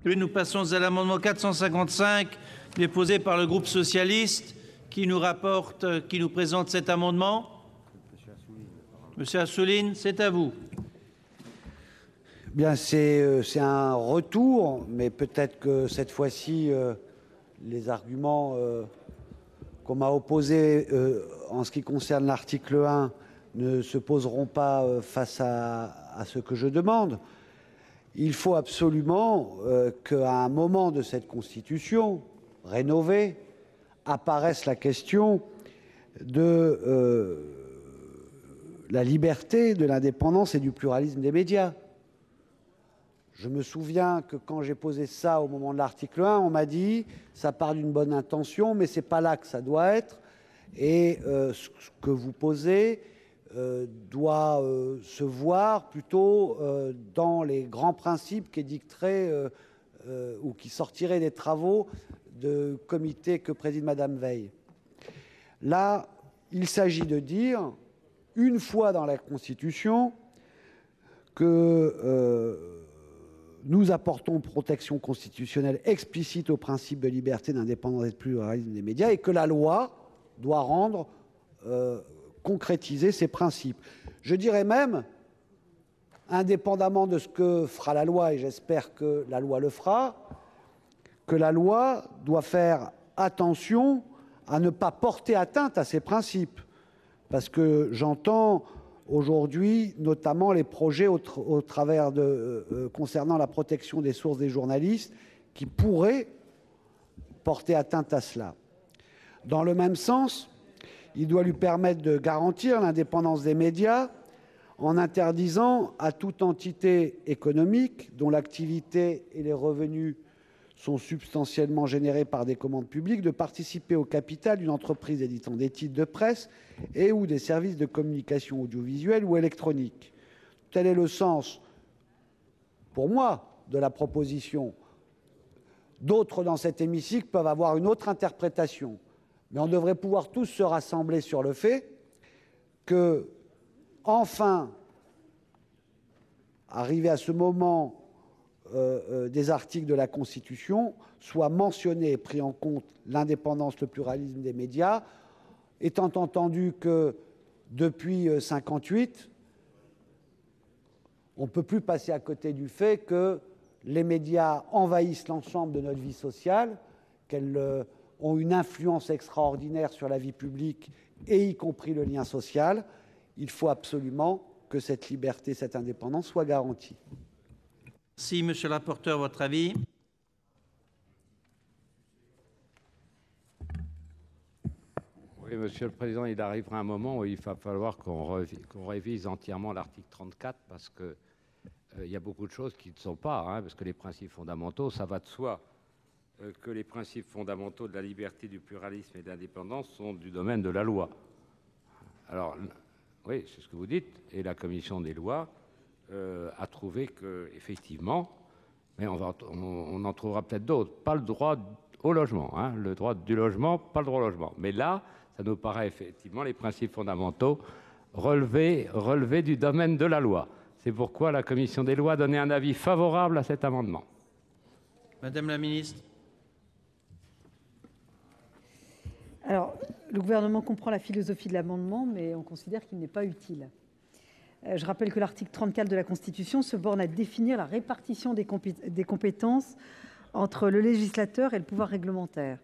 Oui, nous passons à l'amendement 455 déposé par le groupe socialiste qui nous présente cet amendement. Monsieur Assouline, c'est à vous. Bien, c'est un retour, mais peut-être que cette fois-ci, les arguments qu'on m'a opposés en ce qui concerne l'article 1 ne se poseront pas face à ce que je demande. Il faut absolument qu'à un moment de cette Constitution rénovée apparaisse la question de la liberté, de l'indépendance et du pluralisme des médias. Je me souviens que quand j'ai posé ça au moment de l'article 1, on m'a dit ça part d'une bonne intention, mais c'est pas là que ça doit être. Et ce que vous posez doit se voir plutôt dans les grands principes qui dicteraient ou qui sortiraient des travaux de comité que préside Madame Veil. Là, il s'agit de dire, une fois dans la Constitution, que nous apportons protection constitutionnelle explicite au principe de liberté, d'indépendance et de pluralisme des médias, et que la loi doit rendre, concrétiser ces principes. Je dirais même, indépendamment de ce que fera la loi, et j'espère que la loi le fera, que la loi doit faire attention à ne pas porter atteinte à ces principes. Parce que j'entends aujourd'hui, notamment les projets au travers concernant la protection des sources des journalistes qui pourraient porter atteinte à cela. Dans le même sens, il doit lui permettre de garantir l'indépendance des médias en interdisant à toute entité économique dont l'activité et les revenus sont substantiellement générés par des commandes publiques de participer au capital d'une entreprise éditant des titres de presse et ou des services de communication audiovisuelle ou électronique. Tel est le sens, pour moi, de la proposition. D'autres dans cet hémicycle peuvent avoir une autre interprétation, mais on devrait pouvoir tous se rassembler sur le fait que, enfin, arrivé à ce moment des articles de la Constitution, soit mentionné et pris en compte l'indépendance, le pluralisme des médias, étant entendu que depuis 1958, on ne peut plus passer à côté du fait que les médias envahissent l'ensemble de notre vie sociale, qu'elles ont une influence extraordinaire sur la vie publique, et y compris le lien social. Il faut absolument que cette liberté, cette indépendance soit garantie. Si, monsieur le rapporteur, votre avis? Oui, Monsieur le Président, il arrivera un moment où il va falloir qu'on révise entièrement l'article 34 parce qu'il y a beaucoup de choses qui ne sont pas, parce que les principes fondamentaux, ça va de soi que les principes fondamentaux de la liberté, du pluralisme et de l'indépendance sont du domaine de la loi. Alors, oui, c'est ce que vous dites, et la commission des lois a trouvé qu'effectivement, mais on en trouvera peut-être d'autres, pas le droit au logement, le droit du logement, pas le droit au logement. Mais là, ça nous paraît effectivement les principes fondamentaux relevés du domaine de la loi. C'est pourquoi la commission des lois a donné un avis favorable à cet amendement. Madame la ministre. Alors, le gouvernement comprend la philosophie de l'amendement, mais on considère qu'il n'est pas utile. Je rappelle que l'article 34 de la Constitution se borne à définir la répartition des compétences entre le législateur et le pouvoir réglementaire.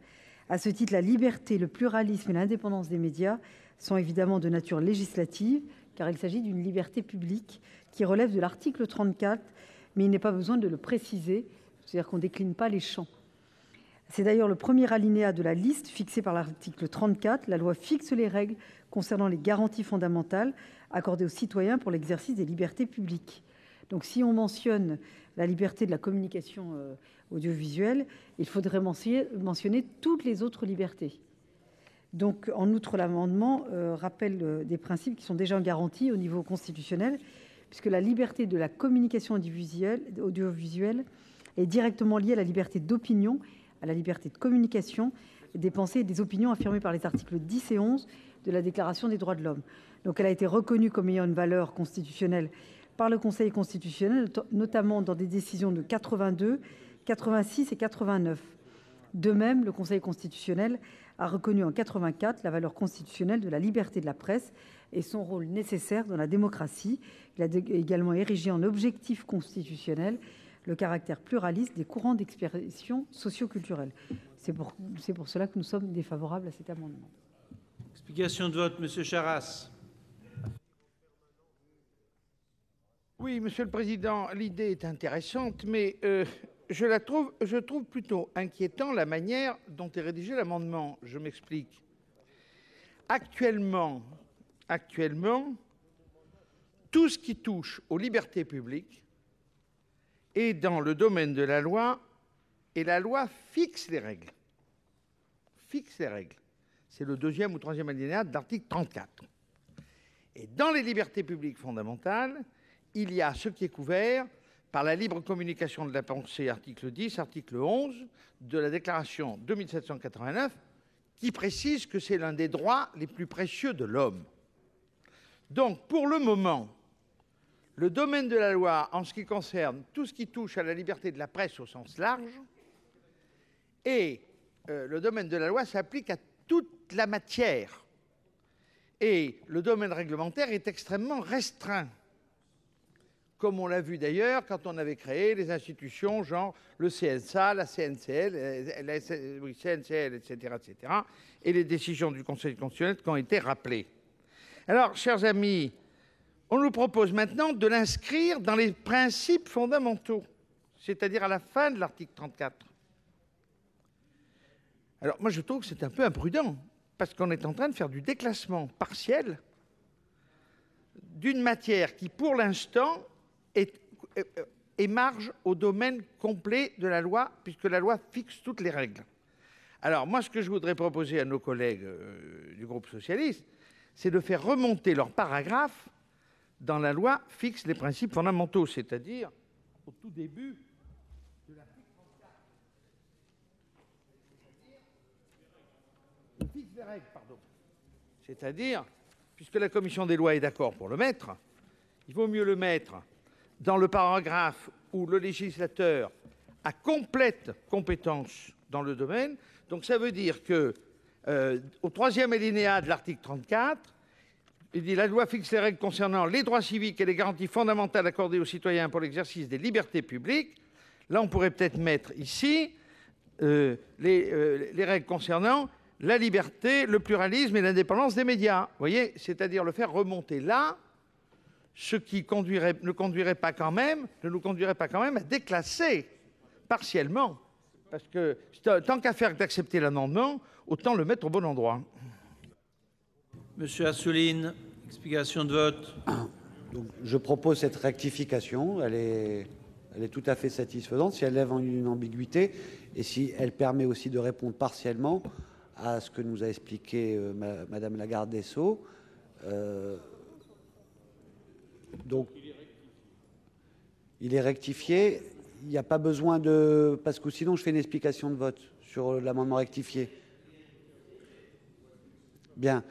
À ce titre, la liberté, le pluralisme et l'indépendance des médias sont évidemment de nature législative, car il s'agit d'une liberté publique qui relève de l'article 34, mais il n'est pas besoin de le préciser, c'est-à-dire qu'on ne décline pas les champs. C'est d'ailleurs le premier alinéa de la liste fixée par l'article 34. La loi fixe les règles concernant les garanties fondamentales accordées aux citoyens pour l'exercice des libertés publiques. Donc si on mentionne la liberté de la communication audiovisuelle, il faudrait mentionner toutes les autres libertés. Donc en outre, l'amendement rappelle des principes qui sont déjà garantis au niveau constitutionnel, puisque la liberté de la communication audiovisuelle est directement liée à la liberté d'opinion, à la liberté de communication, des pensées et des opinions affirmées par les articles 10 et 11 de la Déclaration des droits de l'homme. Donc elle a été reconnue comme ayant une valeur constitutionnelle par le Conseil constitutionnel, notamment dans des décisions de 82 86 et 89. De même, le Conseil constitutionnel a reconnu en 84 la valeur constitutionnelle de la liberté de la presse et son rôle nécessaire dans la démocratie. Il a également érigé en objectif constitutionnel le caractère pluraliste des courants d'expression socio-culturelle. C'est pour cela que nous sommes défavorables à cet amendement. Explication de vote, Monsieur Charras. Oui, Monsieur le Président, l'idée est intéressante, mais je trouve plutôt inquiétant la manière dont est rédigé l'amendement. Je m'explique. Actuellement, tout ce qui touche aux libertés publiques est dans le domaine de la loi, et la loi fixe les règles. Fixe les règles. C'est le 2e ou 3e alinéa de l'article 34. Et dans les libertés publiques fondamentales, il y a ce qui est couvert par la libre communication de la pensée, article 10, article 11 de la Déclaration de 1789, qui précise que c'est l'un des droits les plus précieux de l'homme. Donc, pour le moment, le domaine de la loi, en ce qui concerne tout ce qui touche à la liberté de la presse au sens large, et le domaine de la loi s'applique à toute la matière. Et le domaine réglementaire est extrêmement restreint, comme on l'a vu d'ailleurs quand on avait créé les institutions genre le CNSA, la CNCL, CNCL, etc., et les décisions du Conseil constitutionnel qui ont été rappelées. Alors, chers amis, on nous propose maintenant de l'inscrire dans les principes fondamentaux, c'est-à-dire à la fin de l'article 34. Alors, moi, je trouve que c'est un peu imprudent, parce qu'on est en train de faire du déclassement partiel d'une matière qui, pour l'instant, émarge au domaine complet de la loi, puisque la loi fixe toutes les règles. Alors, moi, ce que je voudrais proposer à nos collègues du groupe socialiste, c'est de faire remonter leur paragraphe dans la loi fixe les principes fondamentaux, c'est-à-dire au tout début de l'article 34. On fixe les règles, pardon. C'est-à-dire, puisque la commission des lois est d'accord pour le mettre, il vaut mieux le mettre dans le paragraphe où le législateur a complète compétence dans le domaine. Donc ça veut dire que au 3e alinéa de l'article 34, il dit la loi fixe les règles concernant les droits civiques et les garanties fondamentales accordées aux citoyens pour l'exercice des libertés publiques. Là, on pourrait peut-être mettre ici les règles concernant la liberté, le pluralisme et l'indépendance des médias. Vous voyez, c'est-à-dire le faire remonter là, ce qui ne nous conduirait pas quand même à déclasser partiellement. Parce que tant qu'à faire d'accepter l'amendement, autant le mettre au bon endroit. Monsieur Assouline, explication de vote. Donc, je propose cette rectification. Elle est tout à fait satisfaisante si elle lève une ambiguïté et si elle permet aussi de répondre partiellement à ce que nous a expliqué Madame la garde des Sceaux. Donc, il est rectifié. Il n'y a pas besoin de... Parce que sinon, je fais une explication de vote sur l'amendement rectifié. Bien.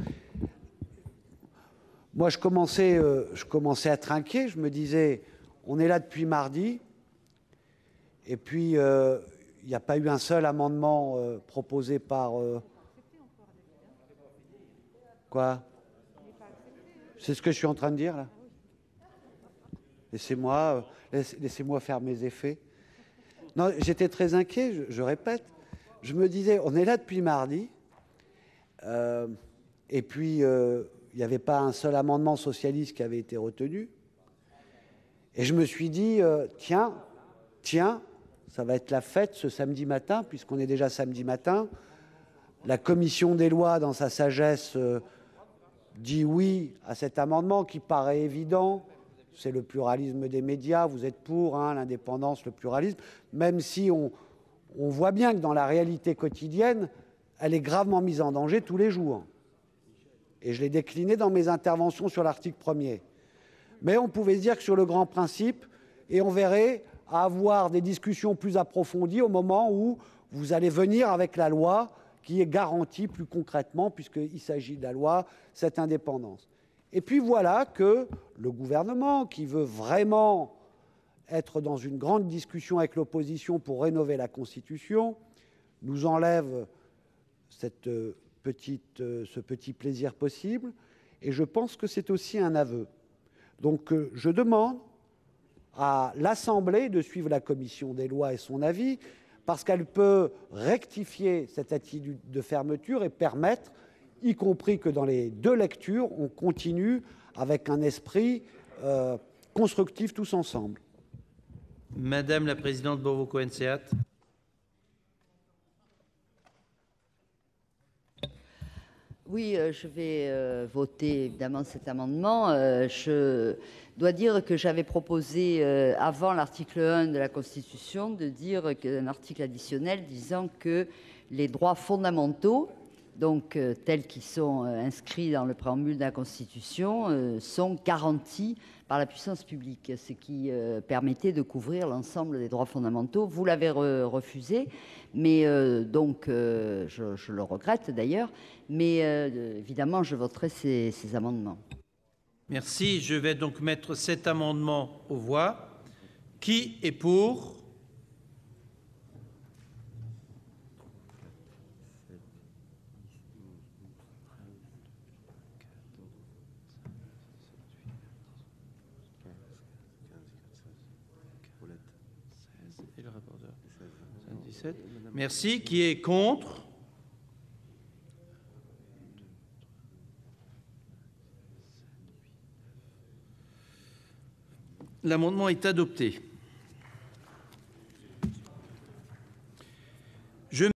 Moi, je commençais à trinquer. Je me disais, on est là depuis mardi. Et puis, il n'y a pas eu un seul amendement proposé par... Quoi? C'est ce que je suis en train de dire, là. Laissez-moi faire mes effets. Non, j'étais très inquiet, je répète. Je me disais, on est là depuis mardi. Et puis, il n'y avait pas un seul amendement socialiste qui avait été retenu. Et je me suis dit, tiens, ça va être la fête ce samedi matin, puisqu'on est déjà samedi matin. La commission des lois, dans sa sagesse, dit oui à cet amendement qui paraît évident. C'est le pluralisme des médias, vous êtes pour l'indépendance, le pluralisme, même si on voit bien que dans la réalité quotidienne, elle est gravement mise en danger tous les jours. Et je l'ai décliné dans mes interventions sur l'article 1er. Mais on pouvait se dire que sur le grand principe, et on verrait avoir des discussions plus approfondies au moment où vous allez venir avec la loi qui est garantie plus concrètement, puisqu'il s'agit de la loi, cette indépendance. Et puis voilà que le gouvernement, qui veut vraiment être dans une grande discussion avec l'opposition pour rénover la Constitution nous enlève ce petit plaisir possible, et je pense que c'est aussi un aveu. Donc je demande à l'Assemblée de suivre la commission des lois et son avis, parce qu'elle peut rectifier cette attitude de fermeture et permettre, y compris que dans les deux lectures, on continue avec un esprit constructif tous ensemble. Madame la présidente Borvo-Cohen-Seat. Oui, je vais voter évidemment cet amendement. Je dois dire que j'avais proposé, avant l'article 1 de la Constitution, de dire qu'un article additionnel disant que les droits fondamentaux, donc tels qu'ils sont inscrits dans le préambule de la Constitution, sont garantis par la puissance publique, ce qui permettait de couvrir l'ensemble des droits fondamentaux. Vous l'avez refusé, mais donc je le regrette d'ailleurs, mais évidemment je voterai ces amendements. Merci. Je vais donc mettre cet amendement aux voix. Qui est pour? Et le rapporteur 17. Merci. Qui est contre? L'amendement est adopté.